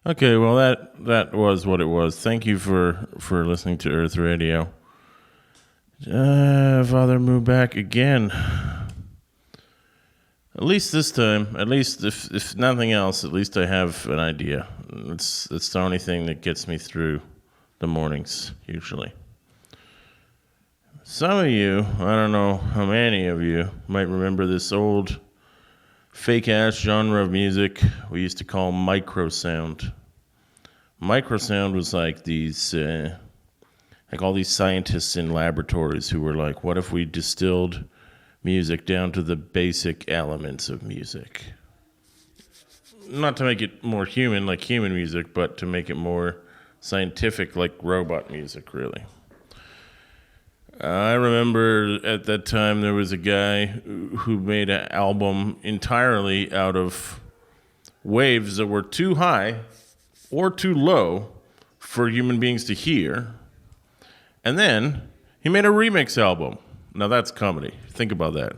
Okay, well that was what it was. Thank you for listening to Earth Radio. Father moved back again. At least this time. At least if nothing else, at least I have an idea. It's the only thing that gets me through the mornings usually. Some of you, I don't know how many of you, might remember this old fake-ass genre of music we used to call Microsound. Microsound was like these, like all these scientists in laboratories who were like, what if we distilled music down to the basic elements of music? Not to make it more human, like human music, but to make it more scientific, like robot music, really. I remember at that time there was a guy who made an album entirely out of waves that were too high or too low for human beings to hear. And then he made a remix album. Now that's comedy. Think about that.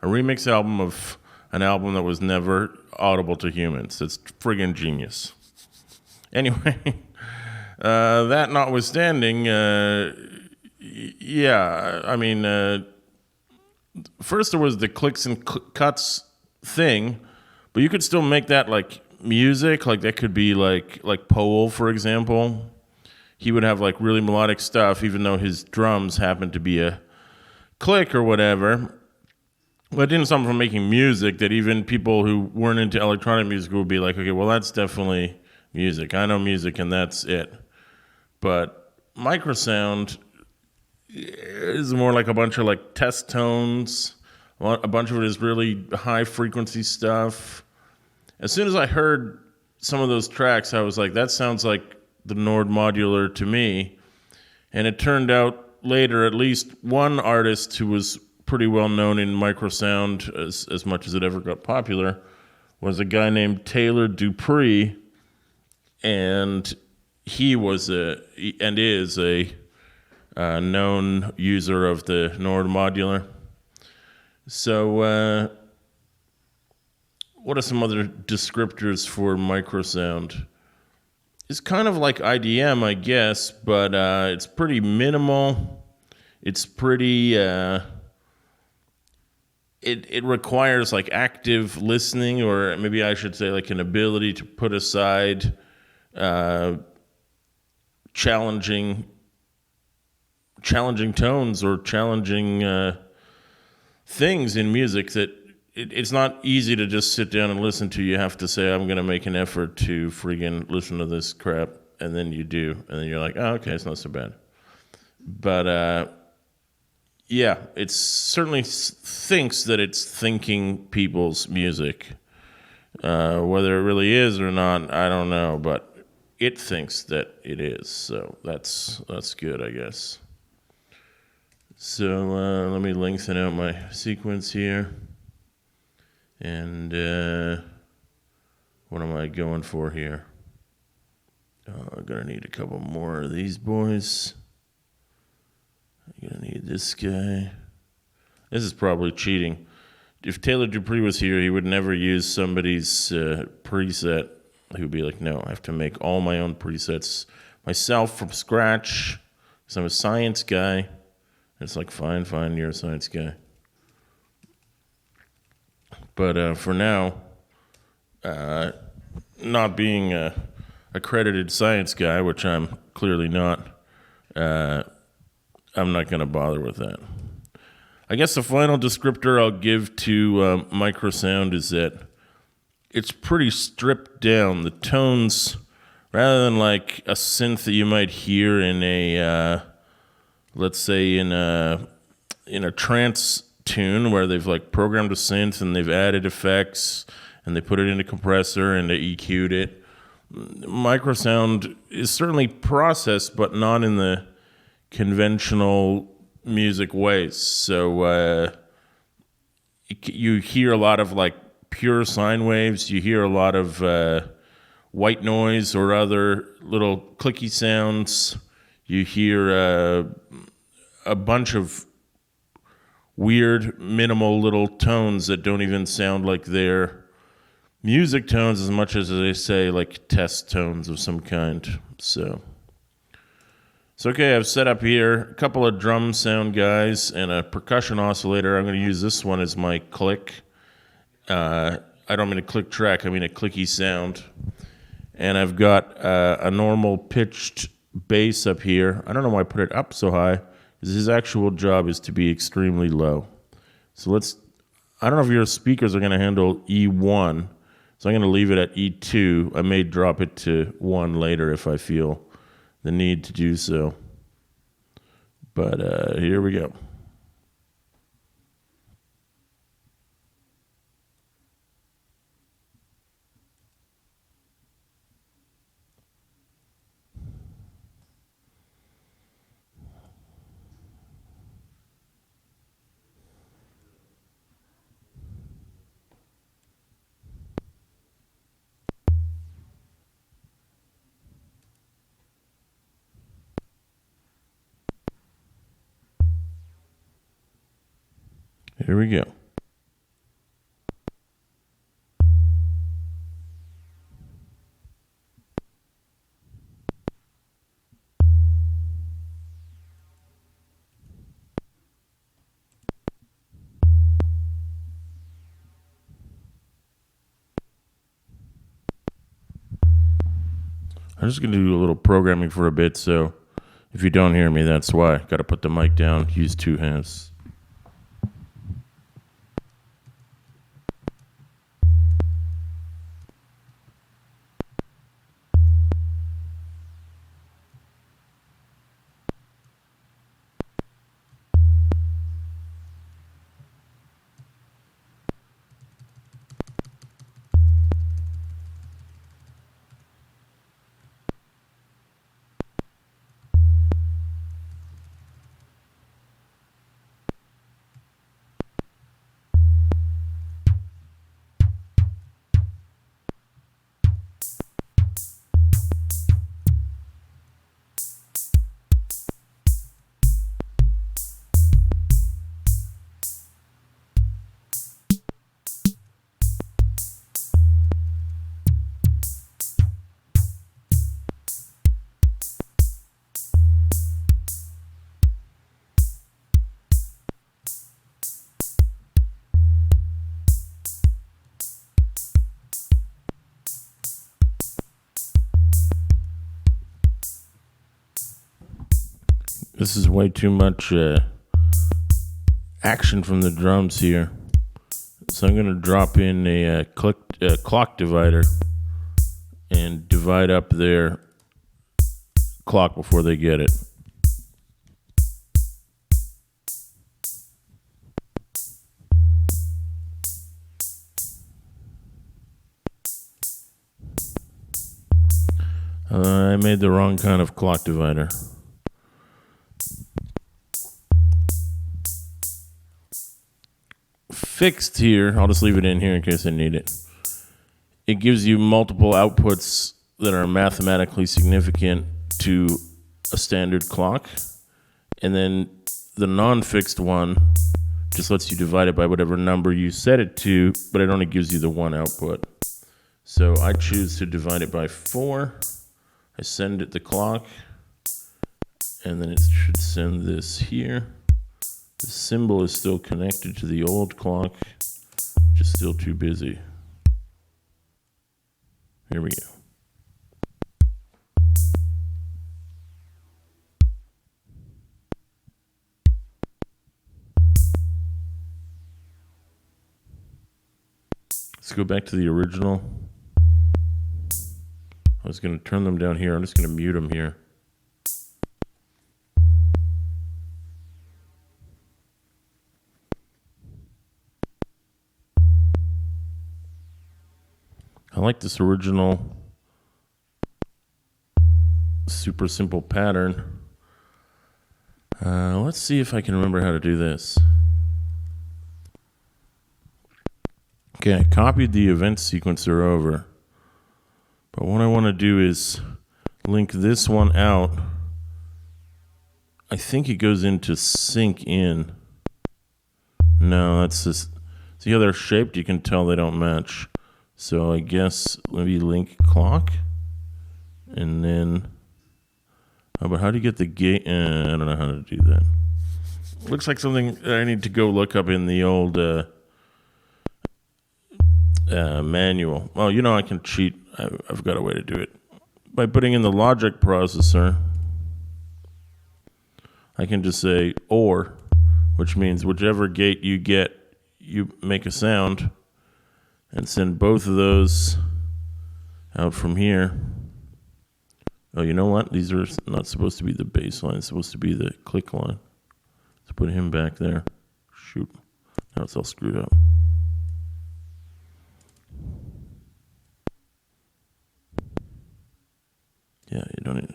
A remix album of an album that was never audible to humans. It's friggin' genius. Anyway, that notwithstanding, yeah, I mean, first there was the clicks and cuts thing, but you could still make that like music. Like that could be like Powell, for example. He would have like really melodic stuff, even though his drums happened to be a click or whatever. But it didn't stop him from making music that even people who weren't into electronic music would be like, okay, well, that's definitely music. I know music and that's it. But Microsound is more like a bunch of like test tones. A bunch of it is really high frequency stuff. As soon as I heard some of those tracks, I was like, that sounds like the Nord Modular to me. And it turned out later, at least one artist who was pretty well known in Microsound, as much as it ever got popular, was a guy named Taylor Dupree. And he was is a known user of the Nord Modular. So, what are some other descriptors for Microsound? It's kind of like IDM, I guess, but it's pretty minimal. It's pretty. It requires like active listening, or maybe I should say like an ability to put aside challenging tones or challenging things in music that it's not easy to just sit down and listen to. You have to say, I'm going to make an effort to friggin' listen to this crap, and then you do, and then you're like, oh, okay, it's not so bad. But yeah, it certainly thinks that it's thinking people's music. Whether it really is or not, I don't know, but it thinks that it is, so that's good, I guess. So let me lengthen out my sequence here. And what am I going for here? I'm going to need a couple more of these boys. I'm going to need this guy. This is probably cheating. If Taylor Dupree was here, he would never use somebody's preset. He would be like, no, I have to make all my own presets myself from scratch because I'm a science guy. And it's like, fine, you're a science guy. But for now, not being a accredited science guy, which I'm clearly not, I'm not going to bother with that. I guess the final descriptor I'll give to Microsound is that it's pretty stripped down. The tones, rather than like a synth that you might hear in a, let's say in a trance tune where they've like programmed a synth and they've added effects and they put it in a compressor and they EQ'd it. Microsound is certainly processed, but not in the conventional music ways. So you hear a lot of like pure sine waves. You hear a lot of white noise or other little clicky sounds. You hear a bunch of weird, minimal little tones that don't even sound like they're music tones as much as they say like test tones of some kind. So okay, I've set up here a couple of drum sound guys and a percussion oscillator. I'm going to use this one as my click. I don't mean a click track, I mean a clicky sound. And I've got a normal pitched bass up here. I don't know why I put it up so high, because his actual job is to be extremely low. So I don't know if your speakers are going to handle E1, so I'm going to leave it at E2. I may drop it to 1 later if I feel the need to do so. But here we go. Here we go. I'm just going to do a little programming for a bit, so if you don't hear me, that's why. Got to put the mic down, use 2 hands. This is way too much action from the drums here. So I'm going to drop in a clock divider and divide up their clock before they get it. I made the wrong kind of clock divider. Fixed here, I'll just leave it in here in case I need it. It gives you multiple outputs that are mathematically significant to a standard clock. And then the non-fixed one just lets you divide it by whatever number you set it to, but it only gives you the one output. So I choose to divide it by 4. I send it the clock, and then it should send this here. The symbol is still connected to the old clock, which is still too busy. Here we go. Let's go back to the original. I was going to turn them down here. I'm just going to mute them here. I like this original super simple pattern. Let's see if I can remember how to do this. Okay, I copied the event sequencer over. But what I want to do is link this one out. I think it goes into sync in. No, that's just... See how they're shaped? You can tell they don't match. So I guess maybe link clock. And then, how do you get the gate? I don't know how to do that. Looks like something I need to go look up in the old manual. Oh, I can cheat. I've got a way to do it. By putting in the logic processor, I can just say OR, which means whichever gate you get, you make a sound, and send both of those out from here. Oh, you know what? These are not supposed to be the bass line. It's supposed to be the click line. Let's put him back there. Shoot. Now it's all screwed up. Yeah, you don't need...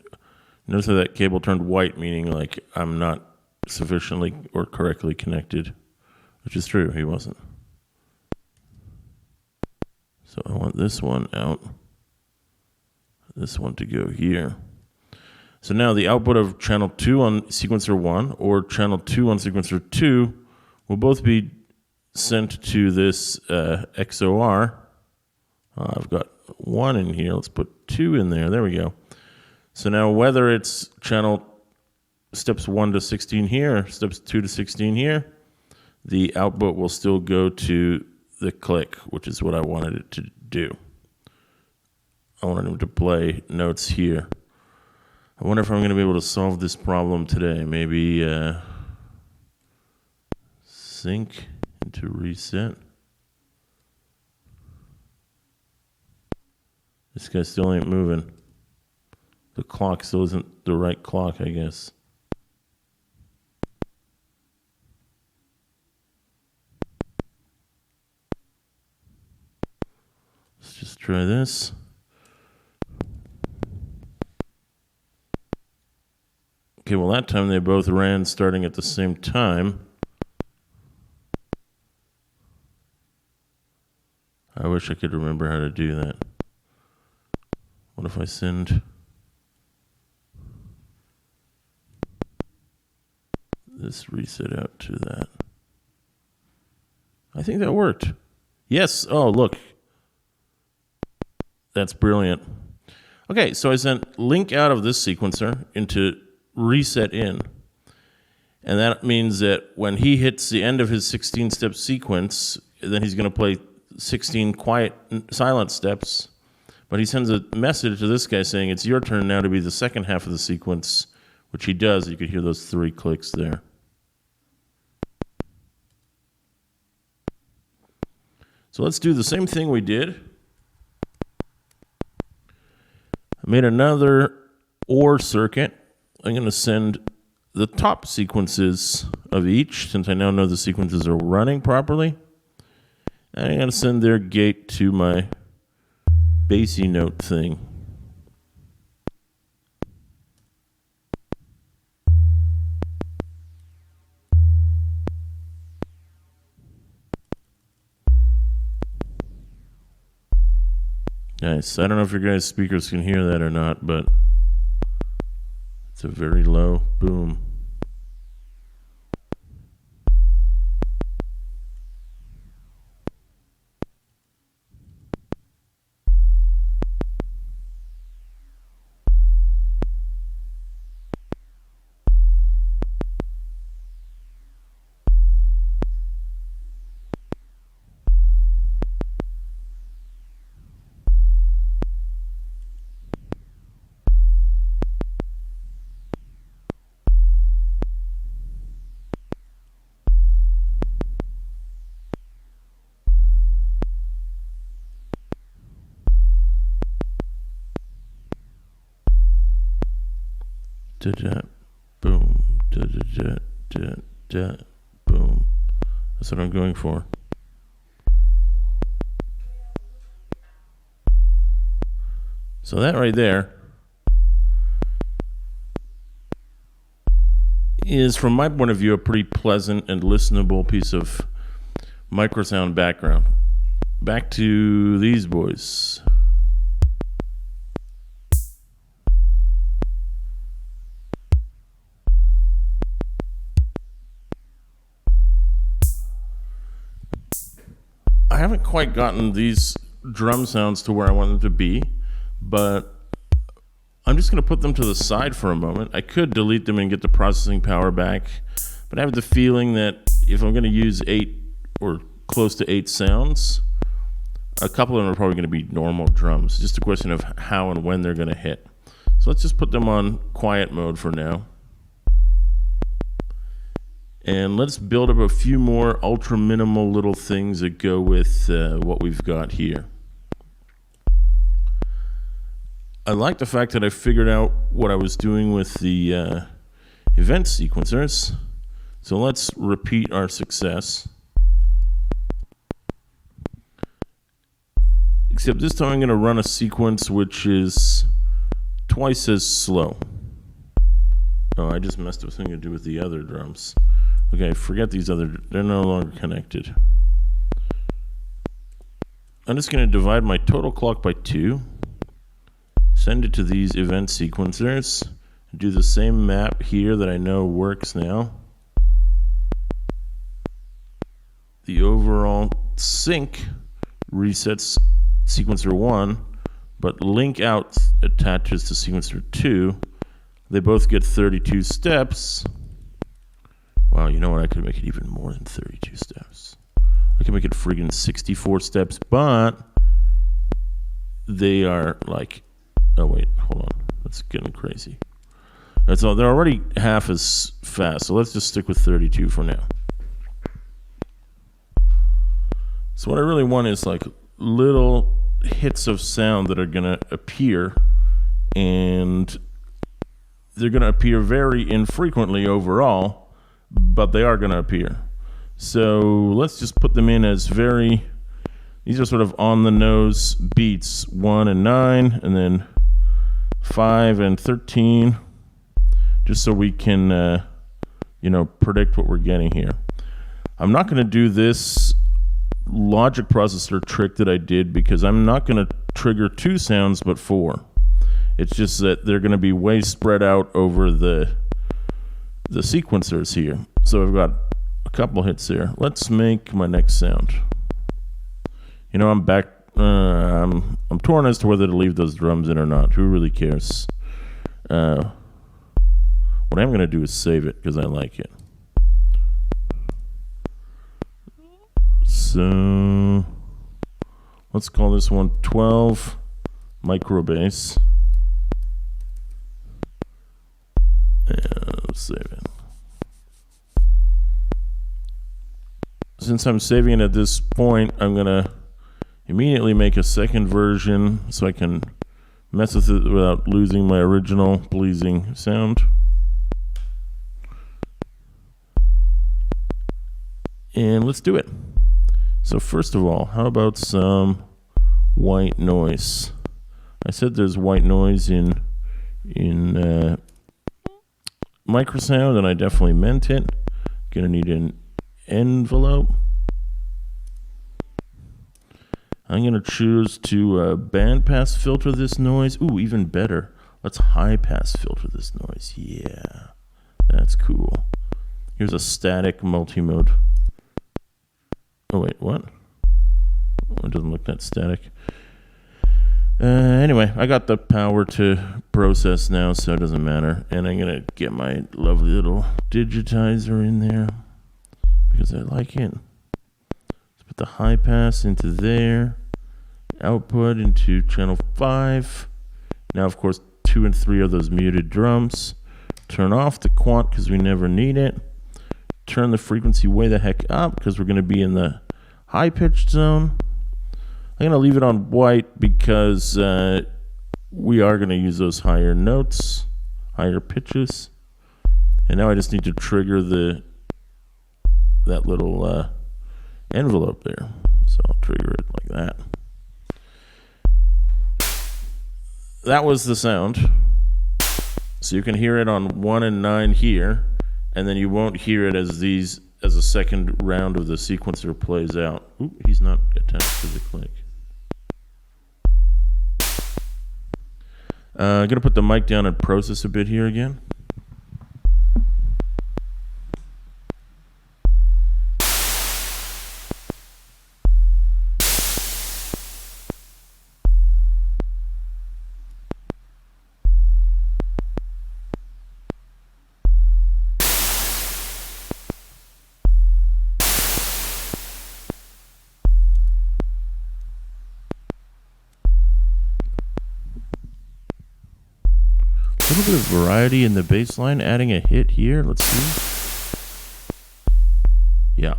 Notice how that cable turned white, meaning like I'm not sufficiently or correctly connected, which is true. He wasn't. So I want this one out. This one to go here. So now the output of channel 2 on sequencer 1 or channel 2 on sequencer 2 will both be sent to this XOR. I've got 1 in here. Let's put 2 in there. There we go. So now whether it's channel steps 1 to 16 here or steps 2 to 16 here, the output will still go to the click, which is what I wanted it to do. I wanted him to play notes here. I wonder if I'm going to be able to solve this problem today. Maybe sync into reset. This guy still ain't moving. The clock still isn't the right clock, I guess. Let's just try this. Okay, well that time they both ran starting at the same time. I wish I could remember how to do that. What if I send this reset out to that? I think that worked. Yes. Oh, look. That's brilliant. Okay, so I sent link out of this sequencer into reset in. And that means that when he hits the end of his 16-step sequence, then he's going to play 16 quiet, silent steps. But he sends a message to this guy saying, it's your turn now to be the second half of the sequence, which he does. You could hear those 3 clicks there. So let's do the same thing we did. I made another OR circuit. I'm going to send the top sequences of each, since I now know the sequences are running properly. And I'm going to send their gate to my bassy note thing. Nice. I don't know if your guys' speakers can hear that or not, but it's a very low boom. Da-da, boom, da-da-da, da-da, boom. That's what I'm going for. So that right there is, from my point of view, a pretty pleasant and listenable piece of Microsound background. Back to these boys. I haven't quite gotten these drum sounds to where I want them to be, but I'm just going to put them to the side for a moment. I could delete them and get the processing power back, but I have the feeling that if I'm going to use 8 or close to 8 sounds, a couple of them are probably going to be normal drums. Just a question of how and when they're going to hit. So let's just put them on quiet mode for now. And let's build up a few more ultra minimal little things that go with what we've got here. I like the fact that I figured out what I was doing with the event sequencers. So let's repeat our success. Except this time I'm going to run a sequence which is twice as slow. Oh, I just messed up something to do with the other drums. Okay, forget these other, they're no longer connected. I'm just going to divide my total clock by 2, send it to these event sequencers, do the same map here that I know works now. The overall sync resets sequencer 1, but link out attaches to sequencer 2. They both get 32 steps. Wow, you know what? I could make it even more than 32 steps. I can make it friggin' 64 steps, but they are like, oh wait, hold on. That's getting crazy. That's all. They're already half as fast, so let's just stick with 32 for now. So what I really want is like little hits of sound that are gonna appear, and they're gonna appear very infrequently overall, but they are going to appear. So let's just put them in as these are sort of on the nose beats, 1 and 9, and then 5 and 13, just so we can, predict what we're getting here. I'm not going to do this logic processor trick that I did because I'm not going to trigger 2 sounds but 4. It's just that they're going to be way spread out over the sequencers here. So I've got a couple hits there. Let's make my next sound. I'm back. I'm torn as to whether to leave those drums in or not. Who really cares? What I'm going to do is save it because I like it. So let's call this one 12 micro bass. And let's save it. Since I'm saving it at this point, I'm going to immediately make a second version so I can mess with it without losing my original pleasing sound. And let's do it. So first of all, how about some white noise? I said there's white noise in Microsound, and I definitely meant it. Gonna need an envelope. I'm gonna choose to bandpass filter this noise. Ooh, even better. Let's high pass filter this noise. Yeah, that's cool. Here's a static multi-mode. Oh wait, what? Oh, it doesn't look that static. Anyway, I got the power to process now, so it doesn't matter. And I'm going to get my lovely little digitizer in there because I like it. Let's put the high pass into there, output into channel 5. Now, of course, 2 and 3 are those muted drums. Turn off the quant because we never need it. Turn the frequency way the heck up because we're going to be in the high-pitched zone. I'm going to leave it on white because we are going to use those higher notes, higher pitches. And now I just need to trigger that little envelope there. So I'll trigger it like that. That was the sound. So you can hear it on 1 and 9 here, and then you won't hear it as a second round of the sequencer plays out. Ooh, he's not attached to the click. I'm going to put the mic down and process a bit here again. little bit of variety in the bass line, adding a hit here. Let's see. Yeah.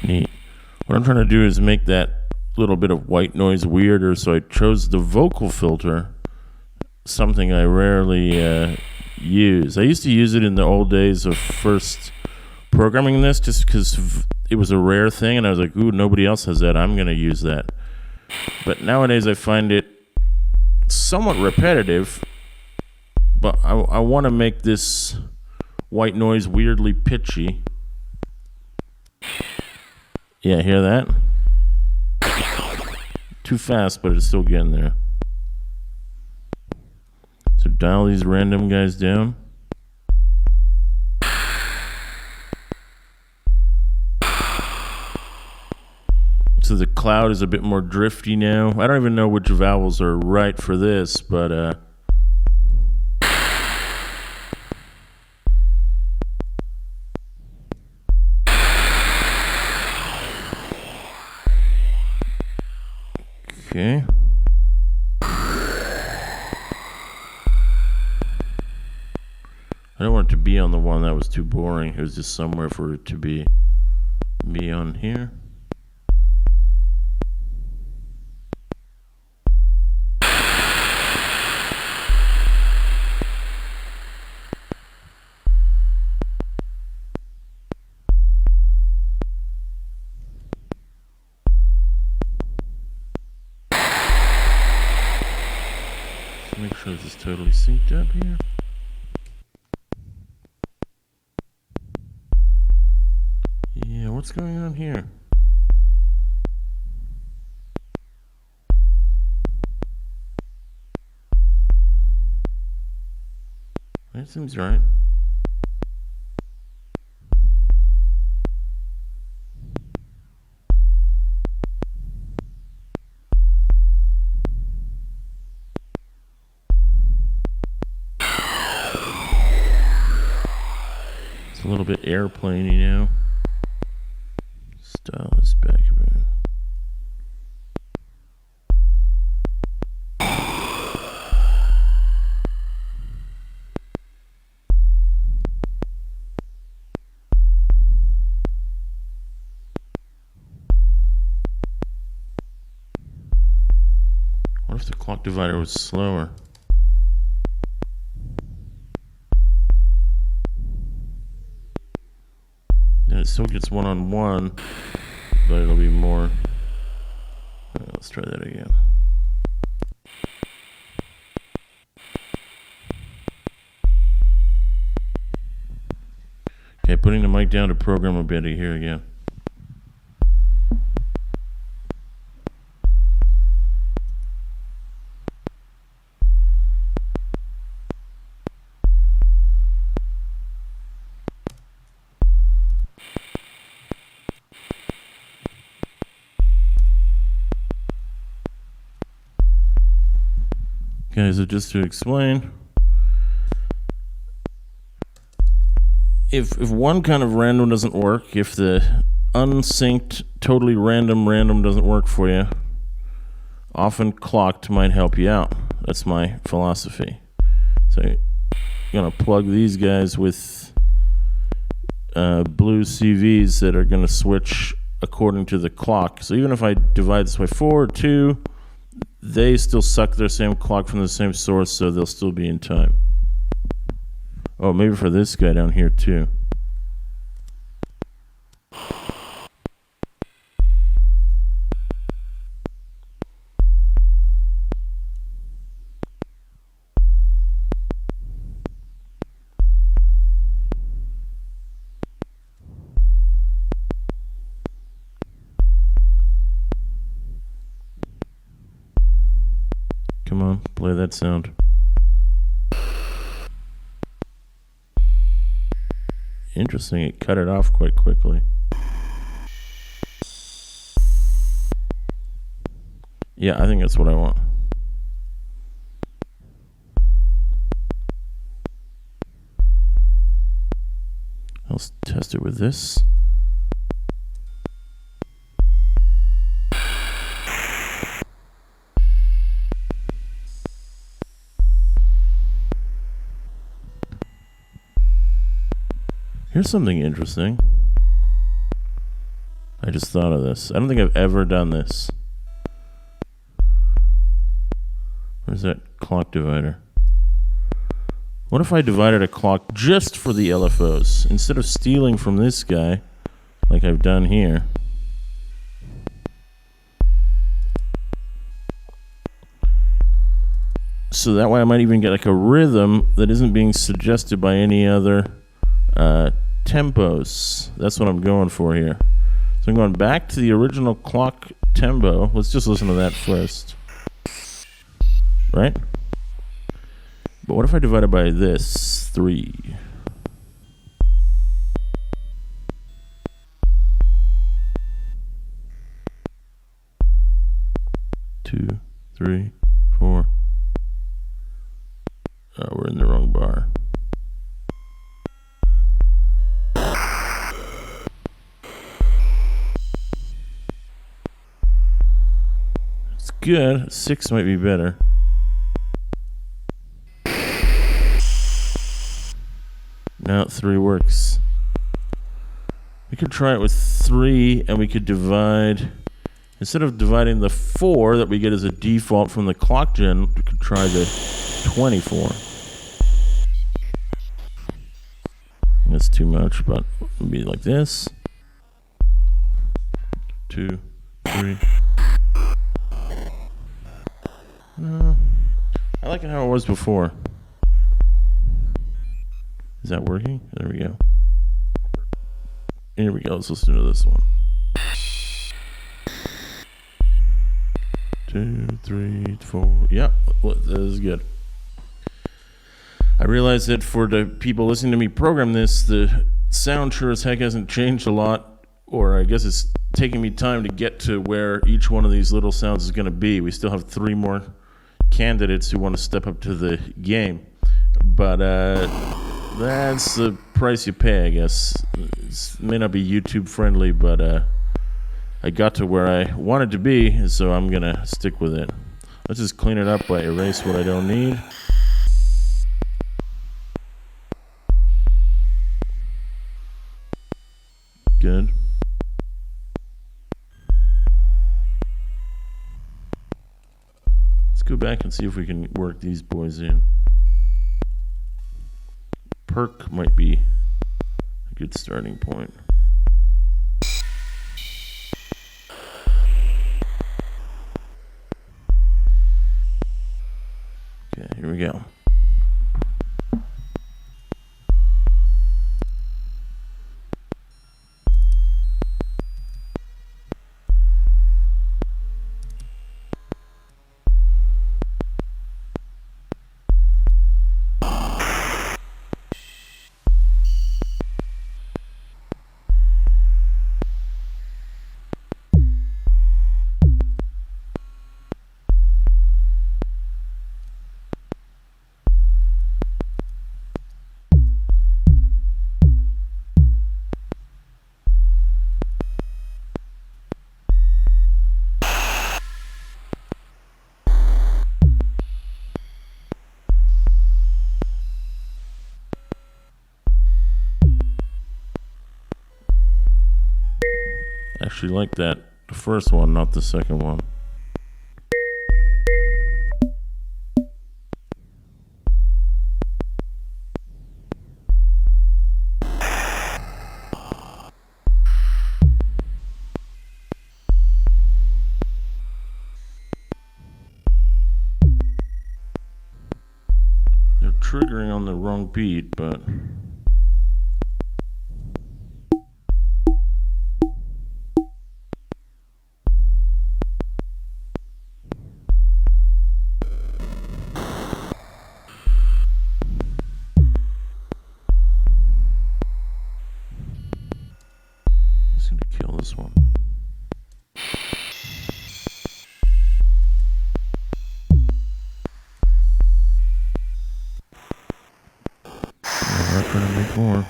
Neat. What I'm trying to do is make that little bit of white noise weirder, so I chose the vocal filter, something I rarely use. I used to use it in the old days of first programming this just because it was a rare thing, and I was like, ooh, nobody else has that, I'm going to use that. But nowadays I find it somewhat repetitive, but I want to make this white noise weirdly pitchy. Yeah, hear that? Too fast, but it's still getting there. So dial these random guys down. So the cloud is a bit more drifty now. I don't even know which vowels are right for this, but okay. I don't want it to be on the one that was too boring. It was just somewhere for it to be on here. Make sure this is totally synced up here. Yeah, what's going on here? That seems right. A little bit airplane-y now. Style this back a bit. What if the clock divider was slower? And it still gets one-on-one, but it'll be more. Let's try that again. Okay, putting the mic down to program a bit here again. Okay, so just to explain, if one kind of random doesn't work, if the unsynced, totally random doesn't work for you, often clocked might help you out. That's my philosophy. So you're gonna plug these guys with blue CVs that are gonna switch according to the clock. So even if I divide this by 4 or 2, they still suck their same clock from the same source, so they'll still be in time. Oh, maybe for this guy down here too. Come on, play that sound. Interesting, it cut it off quite quickly. Yeah, I think that's what I want. I'll test it with this. Here's something interesting. I just thought of this. I don't think I've ever done this. Where's that clock divider? What if I divided a clock just for the LFOs? Instead of stealing from this guy, like I've done here. So that way I might even get like a rhythm that isn't being suggested by any other tempos. That's what I'm going for here. So I'm going back to the original clock tempo. Let's just listen to that first. Right? But what if I divide it by this? 3. 2, 3, 4. Oh, we're in the wrong bar. Good. 6 might be better. Now 3 works. We could try it with 3, and we could divide. Instead of dividing the 4 that we get as a default from the clock gen, we could try the 24. That's too much, but it'll be like this. 2, 3. No, I like it how it was before. Is that working? There we go. Here we go. Let's listen to this one. 2, 3, 4. Yep, that is good. I realize that for the people listening to me program this, the sound sure as heck hasn't changed a lot, or I guess it's taking me time to get to where each one of these little sounds is going to be. We still have 3 more candidates who want to step up to the game, but that's the price you pay, I guess. It may not be YouTube friendly, but I got to where I wanted to be, so I'm gonna stick with it. Let's just clean it up by erase what I don't need. Good. Go back and see if we can work these boys in. Perk might be a good starting point. Okay, here we go. actually like that. The first one, not the second one. They're triggering on the wrong beat, but... kill this one. I'm trying to make more.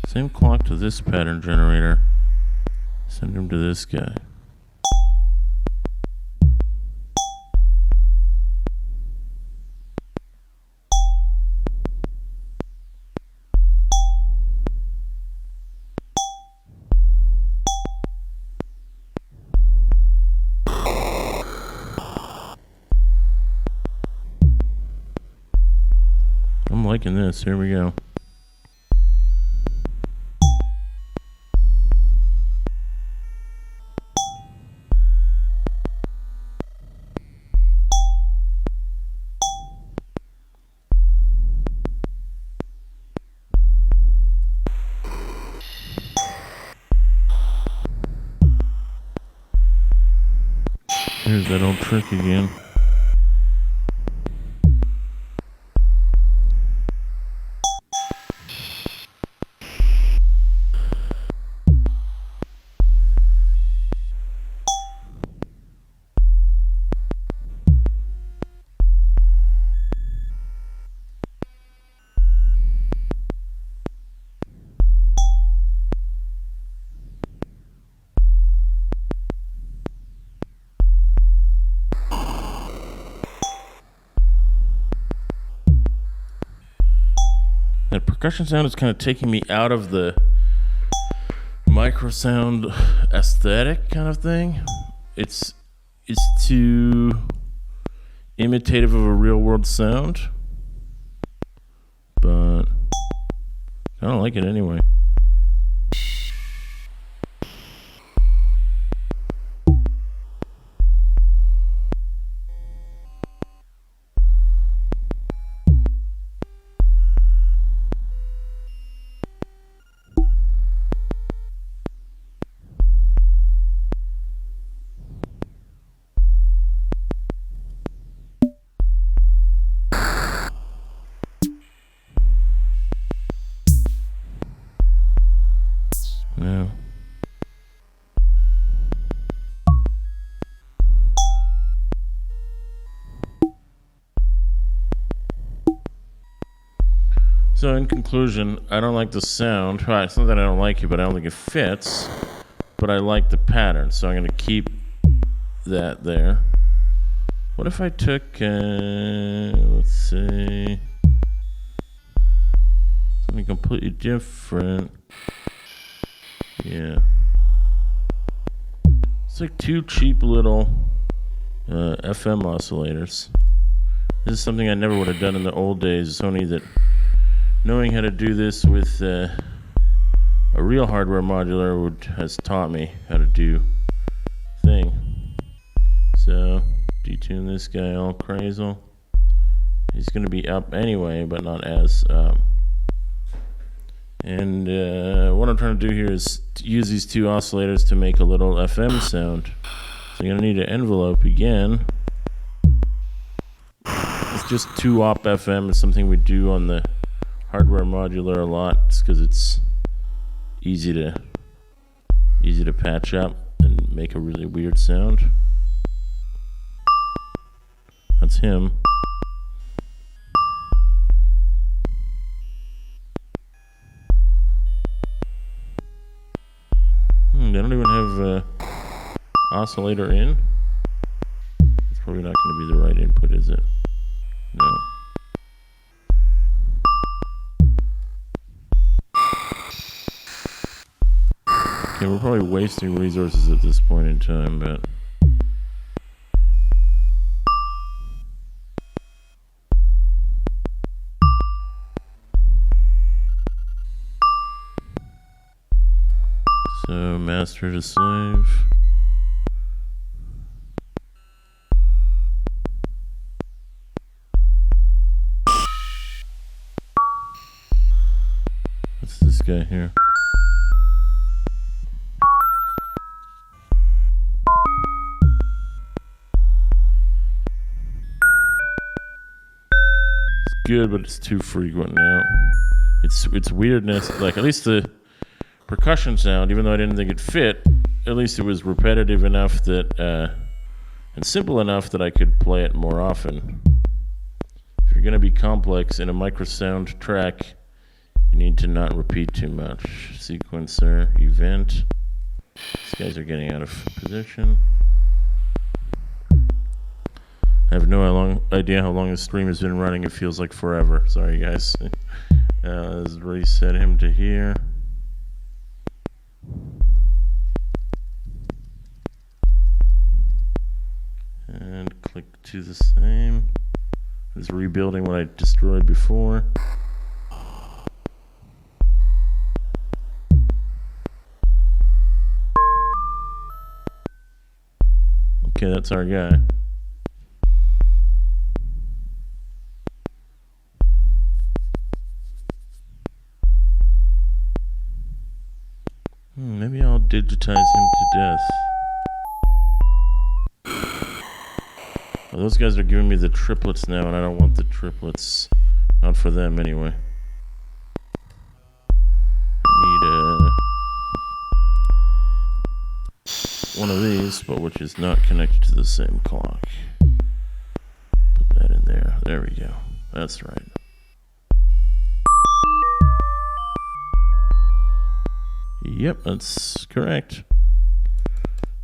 Same clock to this pattern generator. Send him to this guy. I'm liking this. Here we go. Here's that old trick again. That percussion sound is kind of taking me out of the Microsound aesthetic kind of thing. It's too imitative of a real world sound, but I don't like it anyway. No. So in conclusion, I don't like the sound. Well, it's not that I don't like it, but I don't think it fits. But I like the pattern, so I'm going to keep that there. What if I took, let's see, something completely different? Yeah. It's like two cheap little FM oscillators. This is something I never would have done in the old days. It's only that knowing how to do this with a real hardware modular has taught me how to do thing. So detune this guy all crazy. He's going to be up anyway, but not as up. And what I'm trying to do here is use these two oscillators to make a little FM sound. So you're going to need an envelope again. It's just 2-op FM. It's something we do on the hardware modular a lot. It's because it's easy to patch up and make a really weird sound. That's him. They don't even have oscillator in. It's probably not going to be the right input, is it? No. Okay, we're probably wasting resources at this point in time, but... So, master to slave. What's this guy here? It's good, but it's too frequent now. It's weirdness. Like, at least the percussion sound, even though I didn't think it fit, at least it was repetitive enough that, and simple enough that I could play it more often. If you're going to be complex in a Microsound track, you need to not repeat too much. Sequencer, event. These guys are getting out of position. I have no idea how long the stream has been running. It feels like forever. Sorry, guys. Let's reset him to here. And click to the same. It's rebuilding what I destroyed before. Okay, that's our guy. Maybe I'll digitize him to death. Well, those guys are giving me the triplets now, and I don't want the triplets. Not for them, anyway. I need one of these, but which is not connected to the same clock. Put that in there. There we go. That's right. Yep, that's correct.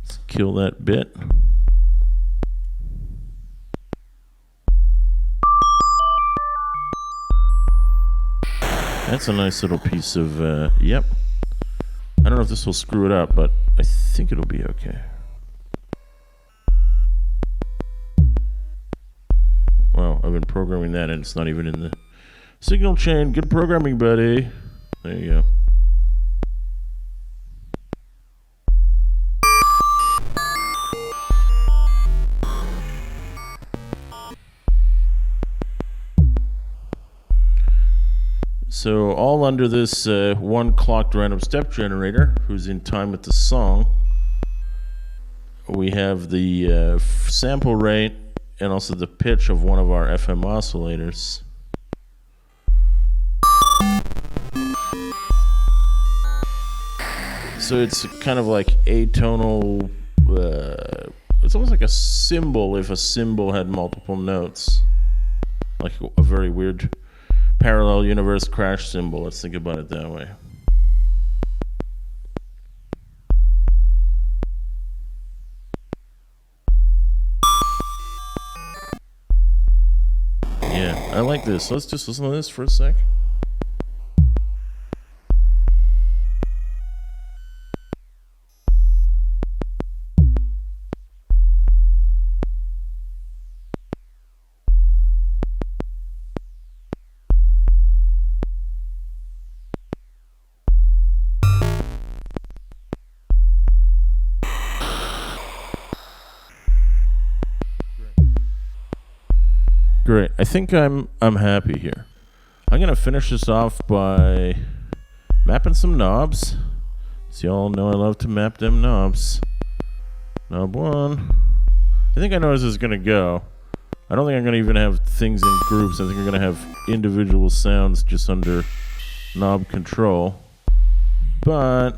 Let's kill that bit. That's a nice little piece of, yep. I don't know if this will screw it up, but I think it'll be okay. Wow, I've been programming that and it's not even in the signal chain. Good programming, buddy. There you go. So all under this one clocked random step generator, who's in time with the song, we have the sample rate and also the pitch of one of our FM oscillators. So it's kind of like atonal, it's almost like a cymbal if a cymbal had multiple notes. Like a very weird parallel universe crash cymbal. Let's think about it that way. Yeah, I like this. Let's just listen to this for a sec. Great. I think I'm happy here. I'm gonna finish this off by mapping some knobs. So y'all know I love to map them knobs. Knob 1. I think I know how this is gonna go. I don't think I'm gonna even have things in groups. I think I'm gonna have individual sounds just under knob control. But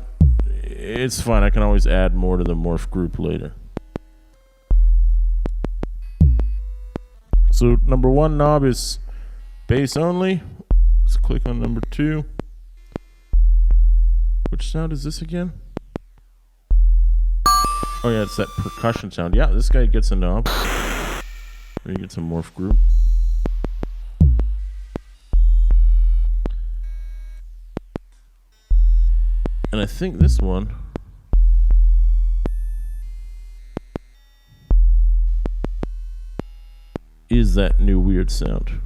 it's fine. I can always add more to the morph group later. So number 1 knob is bass only. Let's click on number 2. Which sound is this again? Oh yeah, it's that percussion sound. Yeah, this guy gets a knob. There you get some morph group. And I think this one that new weird sound?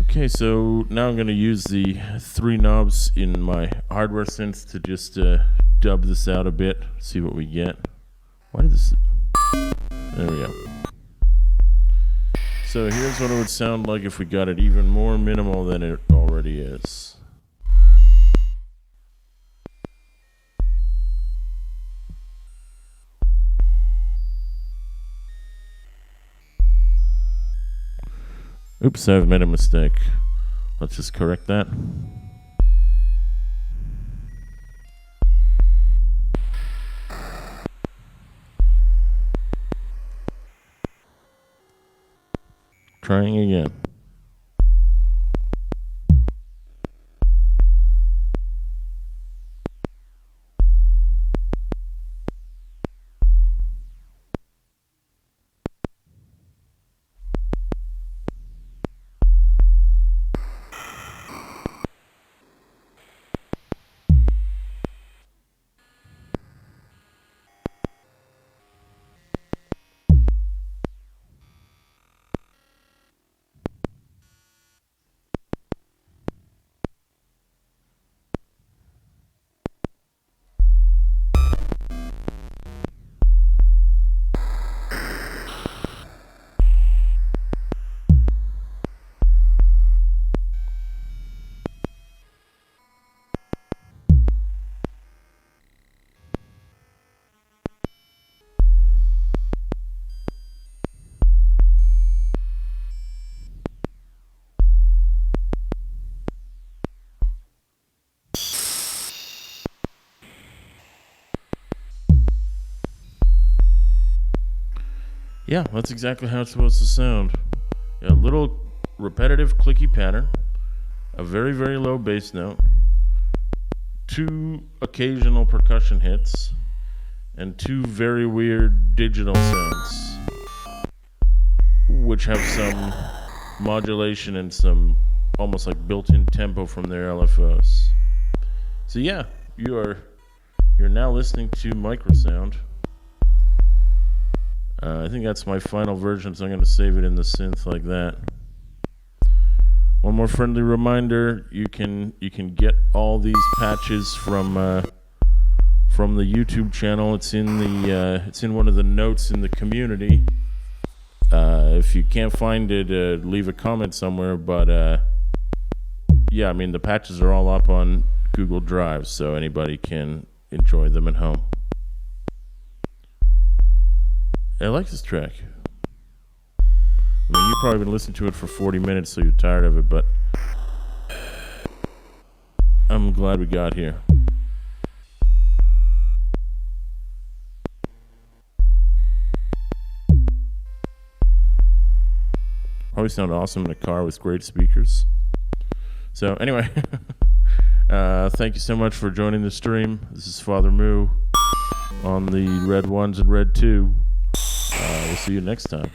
Okay, so now I'm going to use the 3 knobs in my hardware synth to just dub this out a bit, see what we get. Why did this... There we go. So here's what it would sound like if we got it even more minimal than it already is. Oops, I've made a mistake. Let's just correct that. Trying again. Yeah, that's exactly how it's supposed to sound. A little repetitive clicky pattern, a very, very low bass note, 2 occasional percussion hits, and 2 very weird digital sounds, which have some modulation and some almost like built-in tempo from their LFOs. So yeah, you're now listening to Microsound. I think that's my final version, so I'm going to save it in the synth like that. One more friendly reminder: you can get all these patches from the YouTube channel. It's in one of the notes in the community. If you can't find it, leave a comment somewhere. But yeah, I mean the patches are all up on Google Drive, so anybody can enjoy them at home. I like this track. I mean, you've probably been listening to it for 40 minutes, so you're tired of it, but I'm glad we got here. Probably sound awesome in a car with great speakers. So anyway, thank you so much for joining the stream. This is Father Moo on the Red 1s and Red 2. We'll see you next time.